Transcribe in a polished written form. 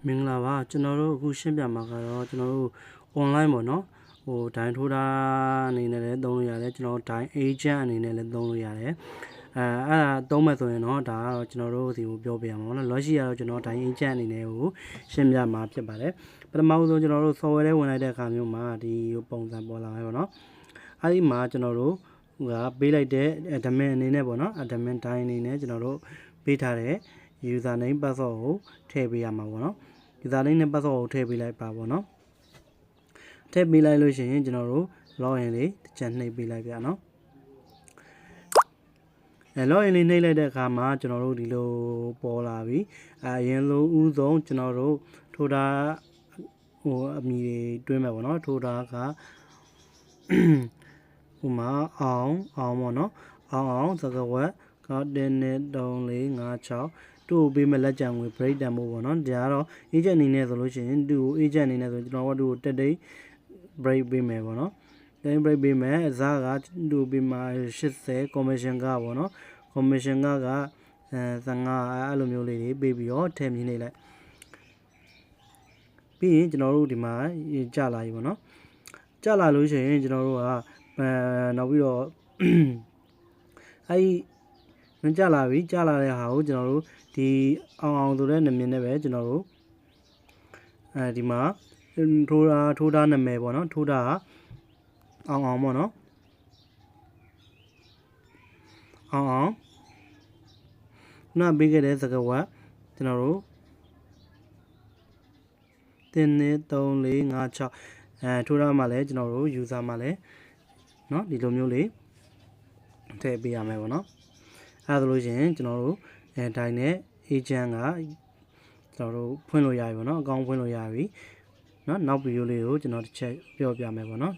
မင်္ဂလာပါကျွန်တော်တို့အခုရှင်းပြမှာကတော့ကျွန်တော်တို့ online ပေါ့နော်ဟိုဒိုင်းထိုးတာအနေနဲ့လည်းသုံးလို့ရတယ်ကျွန်တော်တို့ဒိုင်း agent အနေနဲ့လည်းသုံးလို့ရတယ်အဲ့ဒါသုံးမဲ့ဆိုရင်တော့ဒါကတော့ကျွန်တော်တို့ဒီကိုပြောပြရမှာပေါ့နော်လောရှိကတော့ကျွန်တော်ဒိုင်း agent အနေနဲ့ကိုရှင်းပြမှာဖြစ်ပါတယ်ပထမဆုံးကျွန်တော်တို့ software ထဲဝင်လိုက်တဲ့အခါမျိုးမှာဒီပုံစံပေါ်လာမယ်ပေါ့နော်အဲ့ဒီမှာကျွန်တော်တို့ကပေးလိုက်တဲ့ admin အနေနဲ့ပေါ့နော် admin ဒိုင်းအနေနဲ့ကျွန်တော်တို့ပေးထားတဲ့ user name password ကိုထည့်ပေးရမှာပေါ့နော်user name နဲ့ password ကိုထည့်ပေးလိုက်ပါပေါ့နော်ထည့်ပေးလိုက်လို့ရှိရင်ကျွန်တော်တို့ login လေးတစ်ချက်နှိပ်ပေးလိုက်ပြနော်login လေးနှိပ်လိုက်တဲ့အခါမှာကျွန်တော်တို့ဒီလိုပေါ်လာပြီအရင်လိုဥဆုံးကျွန်တော်တို့ထိုးတာဟိုအမီတွေတွင်းမယ်ပေါ့နော်ထိုးတာကဟိုမှာအောင်ပေါ့နော်အောင်စကားဝက်က1 2 3 4 5 6တို့ပေးမဲ့လက်ကြံငွေ break တန်ဖို့ပေါ့နော်ဒါကတော့ agent အနေနဲ့ဆိုလို့ရှိရင်သူ့ agent အနေနဲ့ဆိုကျွန်တော်တို့တက်တိတ် break ပေးမယ်ပေါ့နော်တက် break ပေးမယ်အစားကသူ့ပေးမှာ80 commission ကပေါ့နော် commission က15အဲ့လိုမျိုးလေးတွေပေးပြီးတော့ထည့်မြင်နေလိုက်ပြီးရင်ကျွန်တော်တို့ဒီမှာကြလာပြီပေါ့နော်ကြလာလို့ရှိရင်ကျွန်တော်တို့ကနောက်ပြီးတော့အဲ့ကြလာပြီကြလာတဲ့ဟာကိုကျွန်တော်တို့ဒီအောင်ဆိုတဲ့နာမည်နဲ့ပဲကျွန်တော်တို့ဒီမှာထိုးတာနာမည်ပေါ့နော်ထိုးတာအောင်ပေါ့နော်အောင်ခုနပေးခဲ့တဲ့စကားဝတ်ကျွန်တော်တို့1 2 3 4 5 6ထိုးတာမှလည်းကျွန်တော်တို့ user မှလည်းเนาะဒီလိုမျိုးလေးထည့်ပေးရမယ်ပေါ့နော်အဲ့ဒါဆိုလို့ရှိရင်ကျွန်တော်တို့ဒိုင်နဲ့ agent ကကျွန်တော်တို့ဖွင့်လို့ရပြီပေါ့နော်အကောင့်ဖွင့်လို့ရပြီเนาะနောက်ဗီဒီယိုလေးကိုကျွန်တော်တစ်ချက်ပြောပြမယ်ပေါ့နော်